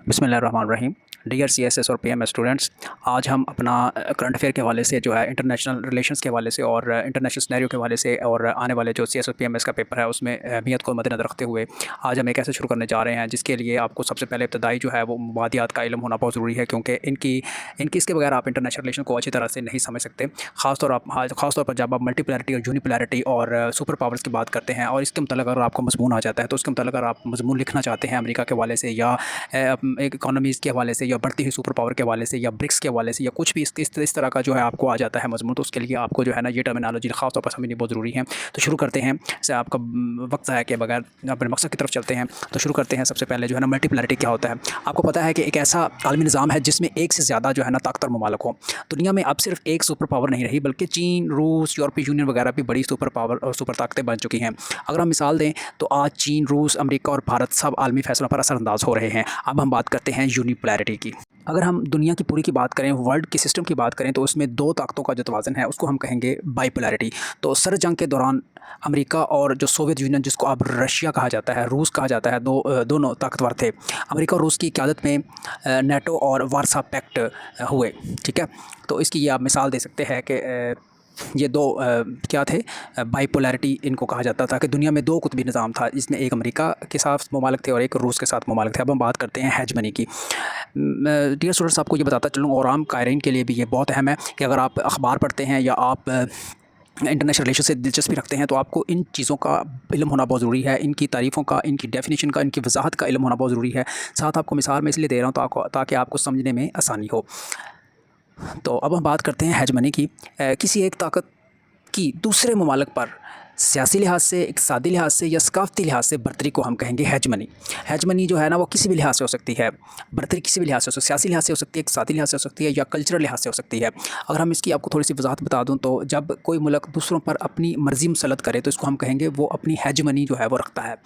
बिस्मिल्लाहिर्रहमानिर्रहीम। Dear CSS और PM students, आज हम अपना करंट अफेयर के हवाले से जो है इंटरनेशनल रिलेशंस के हवाले से और इंटरनेशनल सिनेरियो के हवाले से और आने वाले जो सीएस और पीएमएस का पेपर है उसमें अहमियत को मद्देनज़र रखते हुए आज हम एक ऐसे शुरू करने जा रहे हैं जिसके लिए आपको सबसे पहले इब्तदाई जो है वो मुबादियात का इल्म होना बहुत ज़रूरी है, क्योंकि इनकी इसके बगैर आप इंटरनेशनल रिलेशन को अच्छी तरह से नहीं समझ सकते। ख़ासतौर पर जब आप मल्टीपोलैरिटी और यूनिपोलैरिटी और सुपर पावर्स की बात करते हैं और इसके मतलब अगर आपको मज़मून आ जाता है तो उसके मतलब अगर आप मज़मून लिखना चाहते हैं अमेरिका के हवाले से या एक इकोनॉमीज़ के हवाले से या बढ़ती हुई सुपर पावर के हवाले से या ब्रिक्स के हवाले से या कुछ भी इस तरह का जो है आपको आ जाता है मज़मून, तो उसके लिए आपको जो है ना ये टर्मिनोलॉजी ख़ास तौर पर समझनी बहुत ज़रूरी है। तो शुरू करते हैं, से आपका वक्त ज़ाया के बगैर अपने मकसद की तरफ चलते हैं। तो शुरू करते हैं। सबसे पहले जो है ना मल्टीपोलैरिटी क्या होता है। आपको पता है कि एक ऐसा आलमी निज़ाम है जिसमें एक से ज़्यादा जो है ना ताकतवर ममालिक हो। दुनिया में अब सिर्फ एक सुपर पावर नहीं रही, बल्कि चीन, रूस, यूरोपीय यूनियन वगैरह भी बड़ी सुपर पावर और सुपर ताकतें बन चुकी हैं। अगर हम मिसाल दें तो आज चीन, रूस, अमेरिका और भारत सब आलमी फैसलों पर असरअंदाज हो रहे हैं। अब हम बात करते हैं यूनिपोलैरिटी की। अगर हम दुनिया की पूरी की बात करें, वर्ल्ड के सिस्टम की बात करें, तो उसमें दो ताकतों का जो तवाज़न है उसको हम कहेंगे बाइपोलैरिटी। तो सर्द जंग के दौरान अमेरिका और जो सोवियत यूनियन, जिसको अब रशिया कहा जाता है, रूस कहा जाता है, दोनों ताकतवर थे। अमेरिका और रूस की क़यादत में नेटो और वार्सा पैक्ट हुए। ठीक है, तो इसकी ये आप मिसाल दे सकते हैं कि ये दो क्या थे, बाइपोलैरिटी इनको कहा जाता था कि दुनिया में दो कुतबी निज़ाम था, जिसमें एक अमेरिका के साथ ममालिक थे और एक रूस के साथ ममालिक थे। अब हम बात करते हैं हेजमनी की। डियर स्टूडेंट्स, आपको ये बताता चलूँ और आम कायरीन के लिए भी ये बहुत अहम है कि अगर आप अखबार पढ़ते हैं या आप इंटरनेशनल रिलेशन से दिलचस्पी रखते हैं तो आपको इन चीज़ों का इल्म होना बहुत ज़रूरी है। इनकी तारीफ़ों का, इनकी डेफिनेशन का, इनकी वजाहत का इल्म होना बहुत ज़रूरी है। साथ आपको मिसाल मैं इसलिए दे रहा हूँ ताकि आपको समझने में आसानी हो। तो अब हम बात करते हैं हेजमनी की। किसी एक ताकत की दूसरे ममालिक पर सियासी लिहाज से, इक़्तिसादी लिहाज से या सकाफ़ती लिहाज से बर्तरी को हम कहेंगे हेजमनी। हेजमनी जो है ना वो किसी भी लिहाज से हो सकती है। बर्तरी किसी भी लिहाज से हो सकती है, सियासी लिहाज से हो सकती है, इक़्तिसादी लिहाज से हो सकती है या कल्चरल लिहाज से हो सकती है। अगर हम इसकी आपको थोड़ी सी वजाहत बता दूँ तो जब कोई मुल्क दूसरों पर अपनी मर्ज़ी मुसल्लत करे तो इसको हम कहेंगे वो अपनी हेजमनी जो है वो रखता है।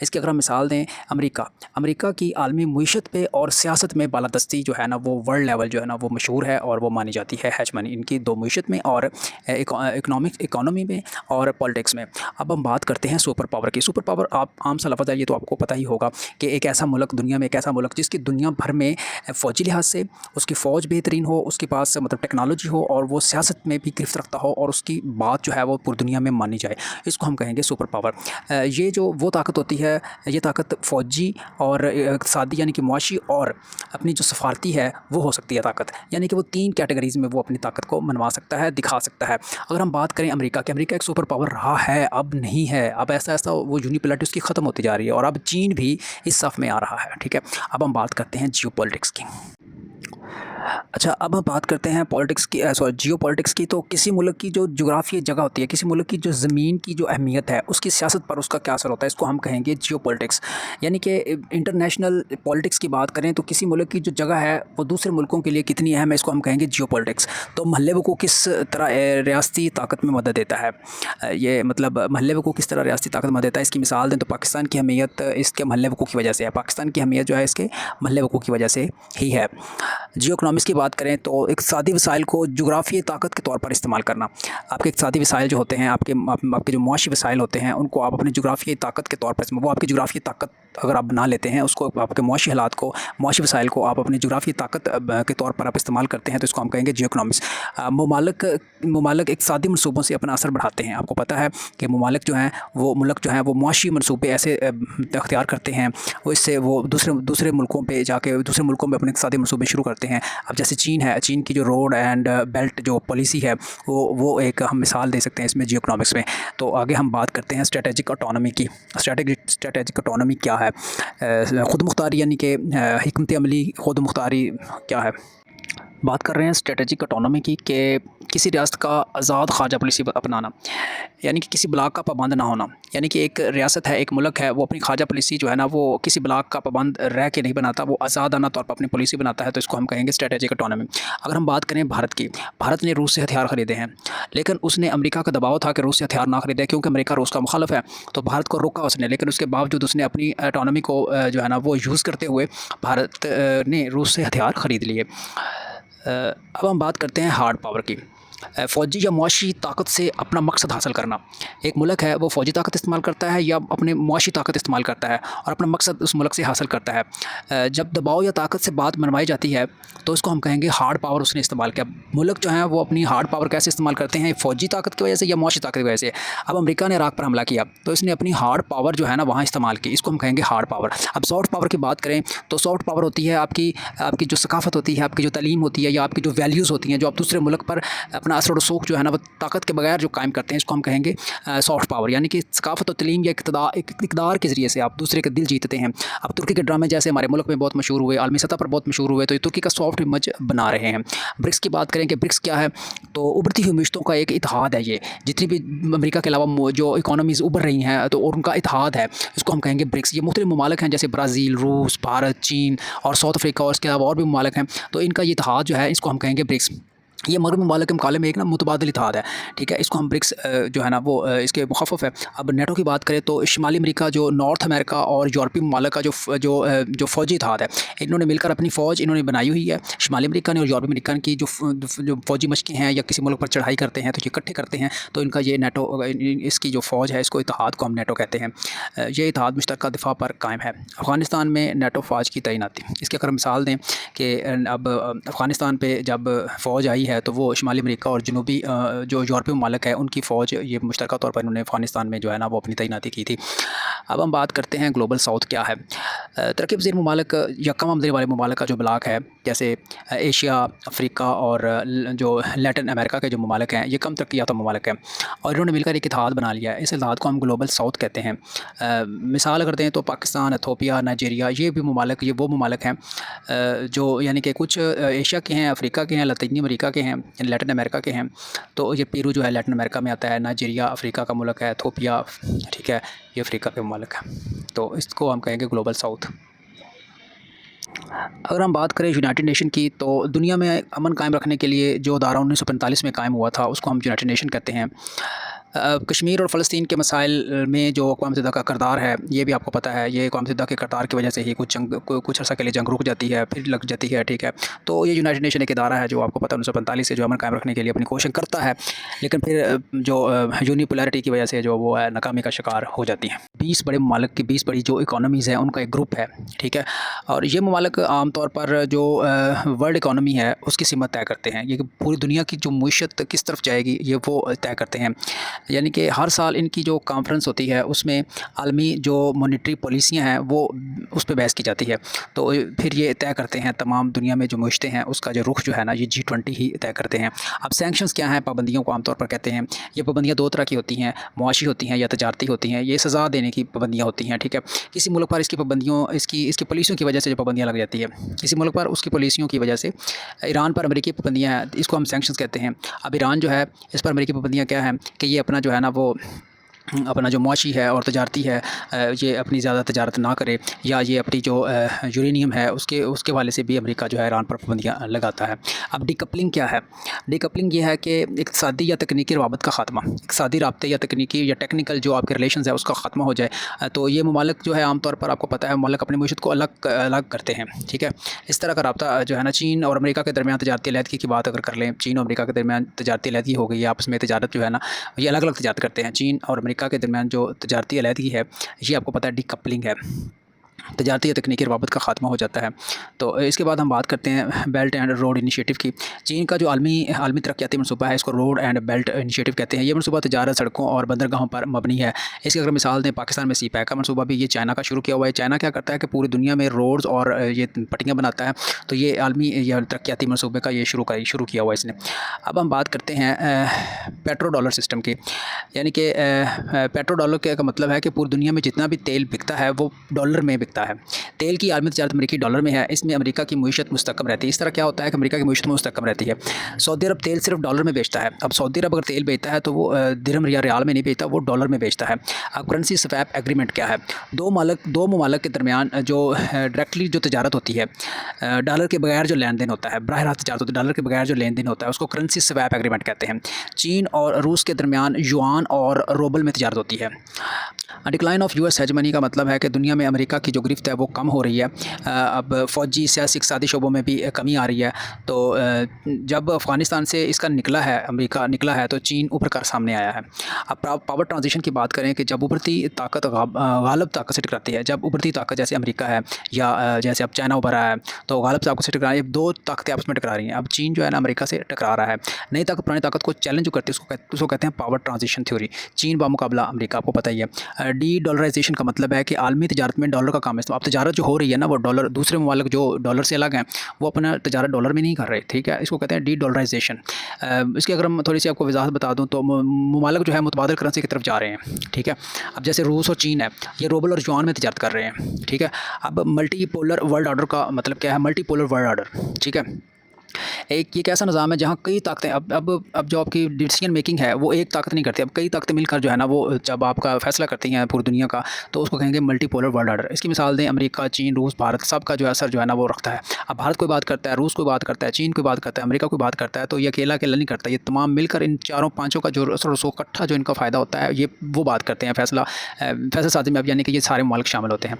इसकी अगर हम मिसाल दें, अमेरिका की आलमी मईशत पे और सियासत में बालादस्ती जो है ना वो वर्ल्ड लेवल जो है ना वो मशहूर है और वो मानी जाती है हेजमनी इनकी दो मईशत में और इकोनॉमी में और पॉलिटिक्स में। अब हम बात करते हैं सुपर पावर की। सुपर पावर आप आम सा लफ्ज़ है, ये तो आपको पता ही होगा कि एक ऐसा मुल्क, दुनिया में एक ऐसा मुल्क जिसकी दुनिया भर में फ़ौजी लिहाज से उसकी फ़ौज बेहतरीन हो, उसके पास मतलब टेक्नोलॉजी हो और वो सियासत में भी गिरफ्त रखता हो और उसकी बात जो है वो पूरी दुनिया में मानी जाए, इसको हम कहेंगे सुपर पावर। ये जो वो ताकत होती है, ये ताकत फ़ौजी और इक़्तिसादी यानी कि मुआशी और अपनी जो सफारती है वो हो सकती है ताकत, यानी कि वो तीन कैटेगरीज़ में वो अपनी ताकत को मनवा सकता है, दिखा सकता है। अगर हम बात करें अमेरिका की, अमेरिका एक सुपर पावर रहा है, अब नहीं है। अब ऐसा वो यूनिपोलैरिटी उसकी ख़त्म होती जा रही है और अब चीन भी इस सफ़ में आ रहा है। ठीक है, अब हम बात करते हैं जियोपॉलिटिक्स की। अच्छा, अब हम बात करते हैं पॉलिटिक्स की, जियोपॉलिटिक्स की। तो किसी मुल्क की जो जुग्राफियाई जगह होती है, किसी मुल्क की जो ज़मीन की जो अहमियत है, उसकी सियासत पर उसका क्या असर होता है, इसको हम कहेंगे जियोपॉलिटिक्स। यानी कि इंटरनेशनल पॉलिटिक्स की बात करें तो किसी मुल्क की जो जगह है वो दूसरे मुल्कों के लिए कितनी अहम है, इसको हम कहेंगे जियोपॉलिटिक्स। तो महल्ले को किस तरह रियासती ताकत में मदद देता है, ये मतलब महल्ले को किस तरह रियासती ताकत में मदद देता है। इसकी मिसाल दें तो पाकिस्तान की अहमियत इसके महल्ले की वजह से है। पाकिस्तान की अहमियत जो है इसके महल्ले की वजह से ही है। जियो इकोनॉमिक्स की बात करें तो इक़्तिसादी वसाइल को जुग्राफियाई ताकत के तौर पर इस्तेमाल करना। आपके इक़्तिसादी वसाइल जो होते हैं, आपके जो मुआशी वसाइल होते हैं, उनको आप अपनी जुग्राफियाई ताकत के तौर पर, वो आपकी जुग्राफियाई ताकत अगर आप बना लेते हैं, उसको आपके मुआशी हालात को, मुआशी वसाइल को आप अपनी जुग्राफियाई ताकत के तौर पर आप इस्तेमाल करते हैं, तो इसको हम कहेंगे जियो इकोनॉमिक्स। ममालिक इक़्तिसादी मनसूबों से अपना असर बढ़ाते हैं। आपको पता है कि ममालिक जो हैं वो मुल्क जो हैं वो मुआशी मनसूबे ऐसे अख्तियार करते हैं, वो इससे वो दूसरे मुल्कों पर जाके दूसरे मुल्कों में अपने इक़्तिसादी मनसूबे शुरू करते हैं। अब जैसे चीन है, चीन की जो रोड एंड बेल्ट जो पॉलिसी है वो एक हम मिसाल दे सकते हैं इसमें जियो इकोनॉमिक्स में। तो आगे हम बात करते हैं स्ट्रेटेजिक ऑटोनॉमी की। स्ट्रेटेजिक ऑटोनॉमी क्या है? ख़ुद मुख्तारी यानी कि हिकमत अमली ख़ुद मुख्तारी क्या है? बात कर रहे हैं स्ट्रेटेजिक ऑटोनॉमी की कि किसी रियासत का आज़ाद ख़ारजा पॉलिसी अपनाना, यानी कि किसी ब्लॉक का पाबंद ना होना। यानी कि एक रियासत है, एक मुल्क है, वो अपनी ख़ारजा पॉलिसी जो है ना वो किसी ब्लॉक का पाबंद रह के नहीं बनाता, वो आज़ादाना तौर पर अपनी पॉलिसी बनाता है, तो इसको हम कहेंगे स्ट्रेटेजिक ऑटोनॉमी। अगर हम बात करें भारत की, भारत ने रूस से हथियार ख़रीदे हैं, लेकिन उसने अमेरिका का दबाव था कि रूस से हथियार ना ख़रीदे क्योंकि अमेरिका रूस का मुखालिफ है, तो भारत को रोका उसने। लेकिन उसके बावजूद उसने अपनी ऑटोनॉमी को जो है ना वो यूज़ करते हुए भारत ने रूस से हथियार ख़रीद लिए। अब हम बात करते हैं हार्ड पावर की। फ़ौजी या मुआशी ताकत से अपना मकसद हासिल करना। एक मुल्क है वो फ़ौजी ताकत इस्तेमाल करता है या अपने मुआशी ताकत इस्तेमाल करता है और अपना मकसद उस मुल्क से हासिल करता है। जब दबाव या ताकत से बात मनवाई जाती है तो इसको हम कहेंगे हार्ड पावर उसने इस्तेमाल किया। मुल्क जो है वो अपनी हार्ड पावर कैसे इस्तेमाल करते हैं, फ़ौजी ताकत की वजह से या मुआशी ताकत की वजह से। अब अमेरिका ने इराक पर हमला किया तो इसने अपनी हार्ड पावर जो है ना वहाँ इस्तेमाल की, इसको हम कहेंगे हार्ड पावर। अब सॉफ्ट पावर की बात करें तो सॉफ्ट पावर होती है आपकी आपकी जो सकाफ़त होती है, आपकी जो तालीम होती है या आपकी जो वैल्यूज़ होती हैं, जो आप दूसरे मुल्क पर अपना असर रसूख जो है ना वो ताकत के बगैर जो कायम करते हैं, इसको हम कहेंगे सॉफ्ट पावर। यानी कि सकाफ़त और तालीम या इक़्तिदार के ज़रिए से आप दूसरे के दिल जीतते हैं। अब तुर्की के ड्रामे जैसे हमारे मुल्क में बहुत मशहूर हुए, आलमी सतह पर बहुत मशहूर हुए, तो ये तुर्की का सॉफ्ट इमेज बना रहे हैं। ब्रिक्स की बात करें कि ब्रिक्स क्या है, तो उभरती हुई मीशतों का एक इत्तेहाद है। ये जितनी भी अमेरिका के अलावा जो इकोनॉमीज़ उभर रही हैं तो उनका इत्तेहाद है, इसको हम कहेंगे ब्रिक्स। ये मुख्तलिफ ममालिक हैं जैसे ब्राज़ील, रूस, भारत, चीन और साउथ अफ्रीका और इसके अलावा और भी ममालिक हैं, तो इनका ये इत्तेहाद जो है इसको हम कहेंगे ब्रिक्स। ये मगरबी ममालिक के मुकाबले में एक ना मुतबादिल इत्तेहाद है, ठीक है। इसको हम ब्रिक्स जो है ना वो इसके मुख़फ़्फ़ है। अब नेटो की बात करें तो शुमाली अमेरिका, जो नॉर्थ अमेरिका और यूरोपीय ममालिक का जो फ़ौजी इत्तेहाद है, इन्होंने मिलकर अपनी फ़ौज इन्होंने बनाई हुई है। शुमाली अमेरिका ने और यूरोपीय अमेरिका की जो फ़ौजी मशक़ें हैं या किसी मुल्क पर चढ़ाई करते हैं तो ये इकट्ठे करते हैं, तो इनका ये नेटो इसकी जो फ़ौज है इसको इत्तेहाद को हम नेटो कहते हैं। ये इत्तेहाद मुश्तरका दिफ़ा पर कायम है। अफ़गानिस्तान में नेटो फ़ौज की तैनाती, इसकी अगर मिसाल दें कि अब अफ़गानिस्तान पे जब फ़ौज आई है तो वो शुमाली अमेरिका और जनूबी जो यूरोपीय ममालिक है उनकी फ़ौज ये मुश्तरका तौर पर इन्होंने अफ़गानिस्तान में जो है ना वो अपनी तैनाती की थी। अब हम बात करते हैं ग्लोबल साउथ क्या है। तरक्की पज़ीर ममालिक या कम आमदनी वाले ममालिक का जो ब्लॉक है, जैसे एशिया, अफ्रीका और जो लैटिन अमेरिका के जो ममालिक हैं, ये कम तरक्की याफ्ता ममालिक हैं और इन्होंने मिलकर एक इत्तेहाद बना लिया है। इस इत्तेहाद को हम ग्लोबल साउथ कहते हैं। मिसाल अगर दें तो पाकिस्तान, इथियोपिया, नाइजीरिया, ये भी ममालिक, ये वो ममालिक हैं जो यानी कि कुछ एशिया के हैं, अफ्रीका के हैं, लतीनी अमेरिका के हैं, लैटिन अमेरिका के हैं। तो ये पेरू जो है लैटिन अमेरिका में आता है, नाइजीरिया अफ्रीका का मुल्क है, इथियोपिया, ठीक है, ये अफ्रीका के मुल्क है। तो इसको हम कहेंगे ग्लोबल साउथ। अगर हम बात करें यूनाइटेड नेशन की, तो दुनिया में अमन कायम रखने के लिए जो अदारा 1945 में कायम हुआ था उसको हम यूनाइटेड नेशन कहते हैं। कश्मीर और फ़लस्तीन के मसाइल में जो अक़वाम मुत्तहिदा का किरदार है, ये भी आपको पता है। ये अक़वाम मुत्तहिदा के किरदार की वजह से ही कुछ अर्सा के लिए जंग रुक जाती है, फिर लग जाती है, ठीक है। तो ये यूनाइटेड नेशन एक इदारा है जो आपको पता है 1945 से जो अमन कायम रखने के लिए अपनी कोशिश करता है, लेकिन फिर जो यूनिपोलैरिटी की वजह से जो वो है नाकामी का शिकार हो जाती है। 20 बड़े ममालिक की 20 बड़ी जो इकोनॉमीज़ हैं उनका एक ग्रुप है, ठीक है। और ये ममालिक आम तौर पर जो वर्ल्ड इकोनॉमी है उसकी सीमत तय करते हैं। ये पूरी दुनिया की जो मईशत किस तरफ जाएगी ये वो तय करते हैं। यानी कि हर साल इनकी जो कॉन्फ्रेंस होती है उसमें आलमी जो मॉनेटरी पॉलिसियाँ हैं वो उस पे बहस की जाती है। तो फिर ये तय करते हैं तमाम दुनिया में जो मईशतें हैं उसका जो रुख जो है ना ये G20 ही तय करते हैं। अब सैंक्शंस क्या हैं, पाबंदियों को आमतौर पर कहते हैं। ये पाबंदियाँ दो तरह की होती हैं, मुआशी होती हैं या तजारती होती हैं। ये सज़ा देने की पाबंदियाँ होती हैं, ठीक है। किसी मुल्क पर इसकी पाबंदियों इसकी पॉलिसियों की वजह से जो पाबंदियाँ लग जाती है, किसी मुल्क पर उसकी पॉलिसियों की वजह से। ईरान पर अमेरिकी पाबंदियाँ हैं, इसको हम सैंक्शंस कहते हैं। अब ईरान जो है इस पर अमेरिकी पाबंदियाँ क्या हैं कि ये अपना जो है ना वो अपना जो मुआशी है और तजारती है, ये अपनी ज़्यादा तजारत ना करे, या ये अपनी जो यूरेनियम है उसके वाले से भी अमेरिका जो है ईरान पर पाबंदियाँ लगाता है। अब डीकपलिंग क्या है? डीकपलिंग ये है कि इक़्तिसादी या तकनीकी रवाबत का ख़ात्मा, इक़्तिसादी राब्ते या तकनीकी या टेक्निकल जो आपके रिलेशंस है उसका ख़ात्मा हो जाए। तो ये ममालिक जो है आमतौर पर आपको पता है ममालिक अपनी मईशत को अलग करते हैं, ठीक है। इस तरह का राब्ता जो है ना चीन और अमेरिका के दरमियान तजारती अलहदगी की बात अगर कर लें, चीन और अमेरिका के दरमियान तजारती अलहदगी हो गई है, आपस में तजारत जो है ना ये अलग अलग तजारत करते हैं। चीन और अमेरिका के दरमियान जो तजारती अलहदगी है ये आपको पता है डीकपलिंग है, तजारती या तकनीकी रवाबत का ख़ात्मा हो जाता है। तो इसके बाद हम बात करते हैं बेल्ट एंड रोड इनिशिएटिव की। चीन का जो आलमी तरक्याती मनसूबा है इसको रोड एंड बेल्ट इनिशिएटिव कहते हैं। ये मनसूबा तजारत, सड़कों और बंदरगाहों पर मबनी है। इसकी अगर मिसाल दें पाकिस्तान में CPEC का मनसूबा भी ये चाइना का शुरू किया हुआ है। चाइना क्या करता है कि पूरी दुनिया में रोड्स और ये पट्टियाँ बनाता है, तो ये आलमी या तरक्याती मनसूबे का ये शुरू किया हुआ है इसने। अब हम बात करते हैं पेट्रो डॉलर सिस्टम की, यानी कि पेट्रो डॉलर का मतलब है कि पूरी दुनिया में जितना भी तेल बिकता है वो डॉलर में बिकता है। तेल की आलमी तजारत अमेरिकी डॉलर में है, इसमें अमेरिका की मईशत मुस्तकम रहती है। इस तरह क्या होता है कि अमेरिका की मईशत मुस्तकम रहती है। सऊदी अरब तेल सिर्फ डॉलर में बेचता है। अब सऊदी अरब अगर तेल बेचता है तो वो दिरहम या रियाल में नहीं बेचता, वो डॉलर में बेचता है। अब करेंसी स्वैप एग्रीमेंट क्या है? दो ममालिक के दरमियान जो डायरेक्टली जो तजारत होती है, डॉलर के बगैर जो लेन देन होता है, बराह रास्त तजारत होती है, डॉलर के बगैर जो लेन देन होता है उसको करेंसी स्वैप एग्रीमेंट कहते हैं। चीन और रूस के दरमियान युआन और रूबल में तजारत होती है। डिक्लाइन ऑफ यूएस हेजमनी का मतलब है कि दुनिया में अमेरिका की जो गिरफ्त है वो कम हो रही है। अब फ़ौजी सियासी इक़्तिसादी शोबों में भी कमी आ रही है। तो जब अफ़गानिस्तान से इसका निकला है, अमेरिका निकला है, तो चीन उभर कर सामने आया है। अब पावर ट्रांजिशन की बात करें कि जब उभरती ताकत गालिब ताकत से टकराती है, जब उभरती ताकत जैसे अमेरिका है या जैसे अब चाइना उभरा है, तो गालिब ताकत से टकरा रही है। दो ताकतें आपस में टकरा रही हैं। अब चीन जो है ना अमेरिका से टकरा रहा है। नई ताकत पुरानी ताकत को चैलेंज जो करती है उसको कहते हैं पावर ट्रांजिशन थ्योरी। चीन बामुकाबला अमेरिका, आपको पता ही है। डी डॉलराइजेशन का मतलब है कि आलमी तजारत में डॉलर का काम है। तो अब तजारत जो हो रही है ना, वो डॉलर, दूसरे ममालिक जो डॉलर से अलग हैं, वो अपना तजारत डॉलर में नहीं कर रहे, ठीक है। इसको कहते हैं डी डॉलराइजेशन। इसकी अगर हम थोड़ी सी आपको वजाहत बता दूं तो ममालिक जो है मुतबादिल करेंसी की तरफ जा रहे हैं, ठीक है। अब जैसे रूस और चीन है, ये रूबल और युआन में तजारत कर रहे हैं, ठीक है। अब मल्टीपोलर वर्ल्ड ऑर्डर का मतलब क्या है? मल्टीपोलर वर्ल्ड ऑर्डर, ठीक है। एक ऐसा निज़ाम है जहाँ कई ताकतें, अब जो आपकी डिसीजन मेकिंग है वो एक ताकत नहीं करती। अब कई ताकतें मिलकर जो है ना, वो जब आपका फैसला करती हैं पूरी दुनिया का, तो उसको कहेंगे मल्टीपोलर वर्ल्ड ऑर्डर। इसकी मिसाल दें, अमेरिका, चीन, रूस, भारत, सबका जो असर जो है ना वो रखता है। अब भारत कोई बात करता है, रूस कोई बात करता है, चीन कोई बात करता है, अमेरिका कोई बात करता है, तो ये अकेला अकेला नहीं करता। ये तमाम मिलकर इन चारों पाँचों का जो असर इकट्ठा जो इनका फ़ायदा होता है, ये वो बात करते हैं फैसला साजी में। अब यानी कि ये सारे ममालिक शामिल होते हैं।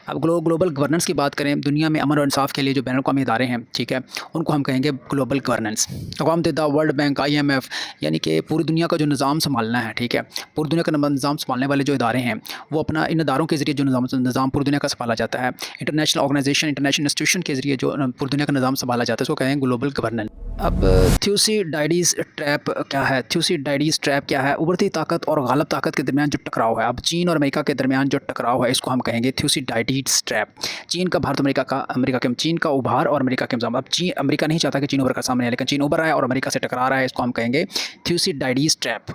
अब ग्लोबल गवर्नेंस की बात करें, दुनिया में अमन और इंसाफ के लिए जो बैनुल-अक़वामी इदारे हैं, ठीक है, उनको हम कहेंगे ग्लोबल गवर्नेंस। अक़वाम मुत्तहिदा, वर्ल्ड बैंक, IMF, यानी कि पूरी दुनिया का जो निज़ाम संभालना है, ठीक है, पूरी दुनिया का निज़ाम संभालने वाले जो इदारे हैं, वो अपना इन इदारों के ज़रिए जो निज़ाम पूरी दुनिया का संभाला जाता है, इंटरनेशनल ऑर्गेनाइजेशन, इंटरनेशनल इंस्टीट्यूशन के ज़रिए जो पूरी दुनिया का निज़ाम संभाला जाता है, उसको कहेंगे ग्लोबल गवर्नेंस। अब थ्यूसिडाइडीज़ ट्रैप क्या है? थ्यूसिडाइडीज़ ट्रैप क्या है? उभरती ताकत और गालिब ताकत के दरमियान जो टकराव है, अब चीन और अमेरिका के दरमियान जो टकराव है, इसको हम कहेंगे थ्यूसिडाइडीज़ ट्रैप। चीन का भारत, अमेरिका के, चीन का उभार और अमेरिका के निज़ाम। अब अमेरिका नहीं चाहता कि चीन उभर कर सामने आए, लेकिन चीन उभर रहा है और अमेरिका से टकरा रहा है, इसको हम कहेंगे थ्यूसिडाइडीज़ ट्रैप।